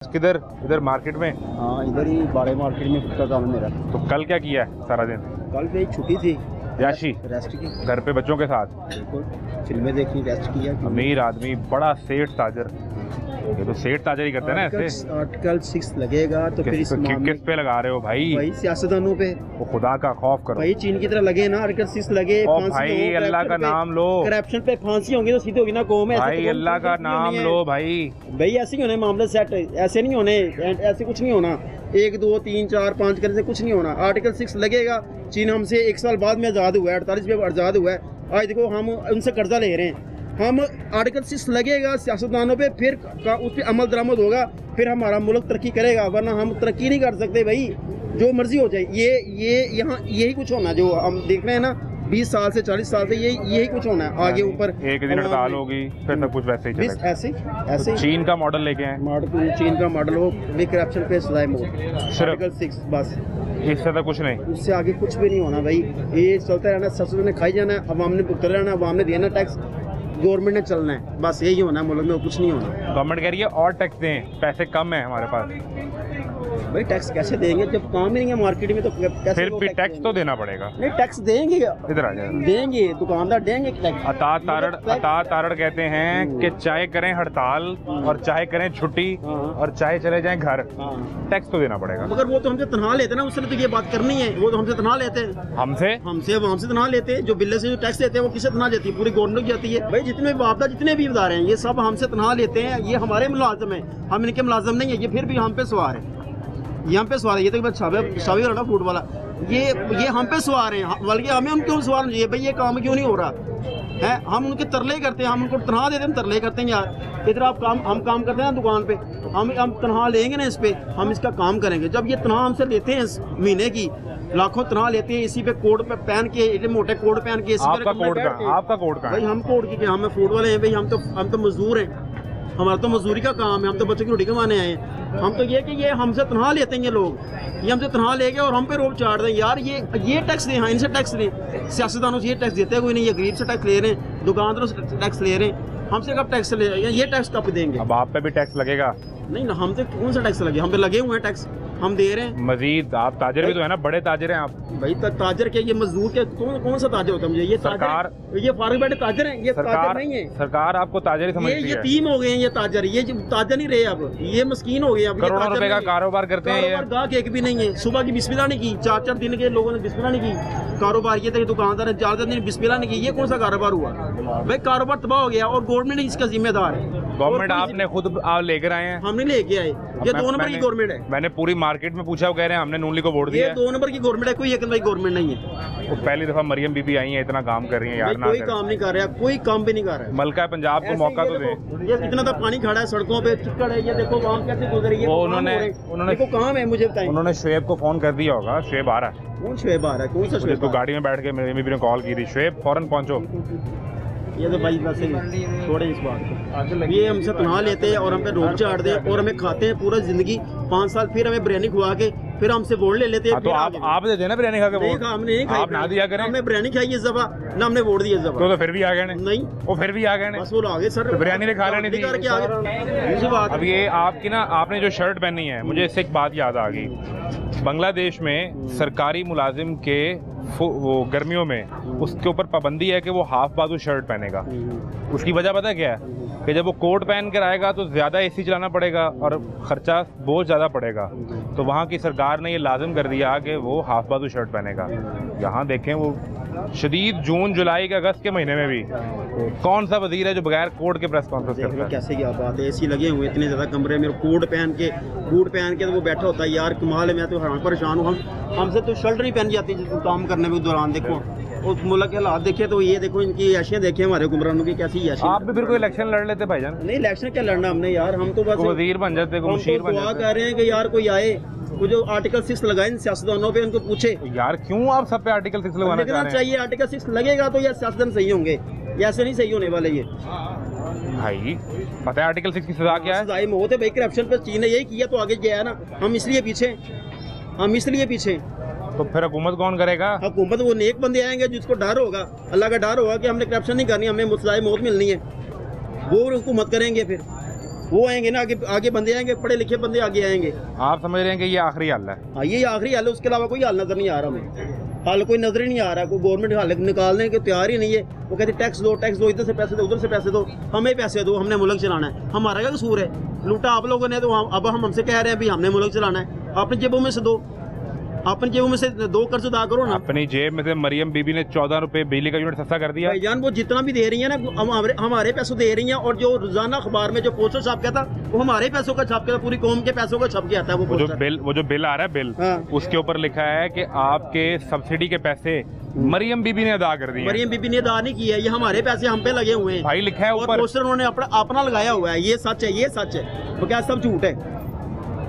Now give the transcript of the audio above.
किधर? इधर मार्केट में? हाँ इधर ही बड़े मार्केट में का काम है मेरा। तो कल क्या किया है सारा दिन? कल पे छुट्टी थी, याशी रेस्ट की। घर पे बच्चों के साथ बिल्कुल, फिल्में देखी, रेस्ट किया। अमीर आदमी, बड़ा सेठ ताजर। ये तो सेठ ताजर ही करते हैं ना ऐसे। आर्टिकल 6 लगेगा तो फिर इस मामले किस पे लगा रहे हो भाई? भाई सियासतदानों पे। वो खुदा का खौफ करो भाई चीन की तरह लगे ना, आर्टिकल 6 लगे। ओ भाई अल्लाह का नाम लो। करप्शन पे फांसी होगी तो सीधे होगी ना कौम। भाई अल्लाह का नाम लो भाई। भाई ऐसे ही होने मामले सेट, ऐसे नहीं होने, ऐसे कुछ नहीं होना। 1 2 3 4 5 करने से कुछ नहीं होना। आर्टिकल 6 लगेगा। चीन हमसे 1 साल बाद में आज़ाद हुआ है, 48 में आज़ाद हुआ है। आज देखो हम उनसे कर्जा ले रहे हैं। हम आर्टिकल 6 लगेगा सियासतदानों पे, फिर उस पर अमल दरामद होगा, फिर हमारा मुल्क तरक्की करेगा। वरना हम तरक्की नहीं कर सकते भाई, जो मर्जी हो जाए। ये यहाँ यही कुछ होना जो हम देख रहे हैं ना 20 साल से 40 साल से यही कुछ होना है। आगे ऊपर एक दिन हड़ताल होगी, फिर सब कुछ वैसे ही चलेगा। ऐसे चीन का मॉडल लेके आए। मॉडल चीन का मॉडल हो, करप्शन पे सजाए मौत। आर्टिकल 6 बस, इससे तो कुछ नहीं, उससे आगे कुछ भी नहीं होना भाई। ये चलता रहना, सबसे ने खाई जाना है, अवाम ने भुगत रहना, अवाम ने देना टैक्स, गवर्नमेंट ने चलना है। बस यही होना है मुल्क में, कुछ नहीं होना। गवर्नमेंट कह रही है और टैक्स दें, पैसे कम है हमारे पास। भाई टैक्स कैसे देंगे जब काम ही नहीं है मार्केट में? तो कैसे? फिर भी टैक्स तो देना पड़ेगा। नहीं टैक्स देंगे, इधर आ जाए। देंगे, दुकानदार देंगे टैक्स। अता तारड़ कहते हैं कि चाहे करें हड़ताल और चाहे करें छुट्टी और चाहे चले जाएं घर, टैक्स तो देना पड़ेगा। मगर वो तो हमसे तनख्वाह लेते हैं ना, उसने तो ये बात करनी है। वो तो हमसे तनख्वाह लेते हैं, हमसे तनख्वाह लेते हैं। जो बिल्ले से जो टैक्स देते हैं वो किससे तनख्वाह देती है? पूरी गवर्नमेंट की जाती है। भाई जितने भी आपदा, जितने भी इदारे हैं, ये सब हमसे तनख्वाह लेते हैं। ये हमारे मुलाजिम है, हम इनके मुलाजिम नहीं है। ये फिर भी हम पे सवार है, ये हम पे सवार है। ये तो शावी वाला फूड वाला, ये हम पे सवार हैं, बल्कि हमें उनके क्यों सवार नहीं है? भाई ये काम क्यों नहीं हो रहा है? हम उनके तरले करते हैं, हम उनको तनख्वाह देते हैं, तरले करते हैं। यार इधर आप हम काम करते हैं ना दुकान पे, हम तनख्वाह लेंगे ना इस पे, हम इसका काम करेंगे। जब ये तनख्वाह हमसे लेते हैं महीने की, लाखों तनख्वाह लेते हैं, इसी पे कोट पे पहन के, इतने मोटे कोट पहन के। आपका कोट का भाई हम कोट की, हम फूड वाले हैं भाई। हम तो मजदूर हैं, हमारा तो मजदूरी का काम है। हम तो बच्चों की रोटी कमाने आए हैं। हम तो ये कि ये हमसे तनख्वाह लेते हैं, ये लोग ये हमसे तनख्वाह लेके और हम पे रोब चाट दें। यार ये टैक्स दें, हाँ इनसे टैक्स लें। सियासतदानों से ये टैक्स देते हैं कोई नहीं, ये गरीब से टैक्स ले रहे हैं, दुकानदारों से टैक्स ले रहे हैं। हमसे कब टैक्स ले? ये टैक्स कब देंगे? अब आप पे भी टैक्स लगेगा? नहीं ना, हम तो कौन सा टैक्स लगे? हम पे लगे हुए हैं टैक्स, हम दे रहे हैं। मजीद आप ताजर भी तो है ना, बड़े ताजर हैं आप। भाई ताजर के, ये मजदूर के, कौन सा ताजर होता है? मुझे ये सरकार, ये फारूक बैठे ताजर हैं, ये ताजर नहीं है। सरकार आपको ताजर ही समझती है। ये तीन हो गए हैं ये ताजर, ये ताजर नहीं रहे अब, ये मस्कीन हो गए अब। करोड़ों रुपए का कारोबार करते हैं। गाहक एक भी नहीं है। सुबह की बिस्मिल्लाह नहीं की, 4 दिन के लोगों ने बिस्मिल्लाह नहीं की। कारोबार ये थे दुकानदार ने 4 दिन बिस्मिल्लाह नहीं की। ये कौन सा कारोबार हुआ भाई? कारोबार तबाह हो गया और गवर्नमेंट इसका जिम्मेदार है। गवर्नमेंट आपने खुद लेकर आए हैं, हम नहीं लेके आए। ये 2 नंबर की गवर्नमेंट है। मैंने पूरी मार्केट में पूछा, वो कह रहे हैं हमने नूनली को वोट दिया। ये 2 नंबर की गवर्नमेंट है, कोई 1 नंबर की गवर्नमेंट नहीं है। वो पहली दफा मरियम बीबी आई है, इतना काम कर रही है यार। कोई काम नहीं कर रहा, कोई काम भी नहीं कर रहा है। मलका पंजाब को मौका तो दे। ये कितना था पानी खड़ा है सड़कों पे, चिक्कड़ है। ये देखो काम कैसे गुजर रही है। उन्होंने काम है, मुझे बताएं। उन्होंने शुएब को फोन कर दिया होगा। शुएब आ रहा है? कौन शुएब आ रहा है? कौन सा शुएब? तो गाड़ी में बैठ के मेरी बीबी ने कॉल की थी, शुएब फौरन पहुंचो। ये तो भाई वैसे छोड़े इस बात को। ये हमसे तनख्वाह लेते हैं और हम पे रोक चाट दे और हमें खाते हैं पूरा जिंदगी। 5 साल फिर हमें बिरयानी खुआ के फिर हमसे वोट ले लेते हैं। तो आप दे देना बिरयानी खा के वोट। हमने नहीं खाई, आप ना दिया करें। हमने बिरयानी खाई इस दफा ना, हमने वोट दिया इस दफा। तो फिर भी आ गए नहीं, वो फिर भी आ गए। बस वो आगे सर, बिरयानी ने खा लेनी थी। अब ये आपकी ना, आपने जो शर्ट पहनी है, मुझे इससे एक बात याद आ गई। बांग्लादेश में सरकारी मुलाजिम के वो गर्मियों में उसके ऊपर पाबंदी है कि वो हाफ बाजू शर्ट पहनेगा। उसकी वजह पता क्या है? कि जब वो कोट पहन कर आएगा तो ज़्यादा एसी चलाना पड़ेगा और ख़र्चा बहुत ज़्यादा पड़ेगा। तो वहाँ की सरकार ने ये लाजिम कर दिया कि वो हाफ बाजू शर्ट पहनेगा। यहाँ देखें, वो शदीद जून जुलाई के अगस्त के महीने में भी कौन सा वजीर है जो बगैर कोट के प्रेस कॉन्फ्रेंस करता है? कैसे क्या बात है? एसी लगे हुए इतने ज़्यादा कमरे में, कोट पहन के, बूट पहन के तो वो बैठा होता है। यार कमाल है, मैं तो हैरान परेशान हूँ। हमसे तो शर्ट नहीं पहन जाती काम करने में दौरान। देखो उस मुल्क के हालात देखे तो ये देखो, इनकी याशियाँ देखे हमारे हुक्मरानों की कैसी याशियाँ। आप भी फिर कोई इलेक्शन लड़ लेते भाईजान? नहीं, इलेक्शन क्या लड़ना हमने यार, हम तो बस वजीर बन जाते, मुशीर बन जाते। कह रहे हैं कि यार कोई आए, वो जो आर्टिकल 6 लगाए सियासतदानों पे, उनको पूछे यार क्यों आप सब पे आर्टिकल 6 लगाना चाह रहे हैं? चाहिए आर्टिकल 6 लगेगा तो ये सियासतदान सही होंगे, ऐसे नहीं सही होने वाले। ये भाई पता है आर्टिकल 6 की सजा क्या है? सजा मौत है भाई। करप्शन पे चीन ने यही किया तो आगे गया ना। हम इसलिए पीछे। तो फिर हुकूमत कौन करेगा? हुकूमत वो नेक बंदे आएंगे जिसको डर होगा, अल्लाह का डर होगा कि हमने करप्शन नहीं करनी, हमें सजाए मौत मिलनी है, वो हुकूमत करेंगे। फिर वो आएंगे ना, आगे आगे बंदे आएंगे, पढ़े लिखे बंदे आगे आएंगे। आप समझ रहे हैं कि ये आखिरी हल है? हाँ, ये आखिरी हल है, उसके अलावा कोई हल नजर नहीं आ रहा हमें। हल कोई नजर ही नहीं आ रहा, कोई गवर्नमेंट हल निकालने के तैयार ही नहीं है। वो कहते टैक्स दो, इधर से पैसे दो, उधर से पैसे दो, हमें पैसे दो, हमने मुल्क चलाना है। हमारा क्या कसूर है? लूटा आप लोगों ने, तो अब हम हमसे कह रहे हैं भी हमने मुल्क चलाना है। अपनी जेबों में से दो, अपनी जेबों में से दो कर्ज अदा करो ना। अपनी जेब में से मरियम बीबी ने 14 रुपए बिजली का यूनिट सस्ता कर दिया। भाईजान वो जितना भी दे रही है ना, हमारे पैसों दे रही हैं, और जो रोजाना अखबार में जो पोस्टर छाप के था वो हमारे पैसों का छाप के था, पूरी कौम के पैसों का छप के आता है वो जो बिल आ रहा है बिल, हाँ। उसके ऊपर लिखा है कि आपके सब्सिडी के पैसे मरियम बीबी ने अदा कर दिए। मरियम बीबी ने अदा नहीं किया है, ये हमारे पैसे हम पे लगे हुए हैं भाई लिखा है और ऊपर। पोस्टर उन्होंने अपना लगाया हुआ है। ये सच है, ये सच है, वो क्या सब झूठ है।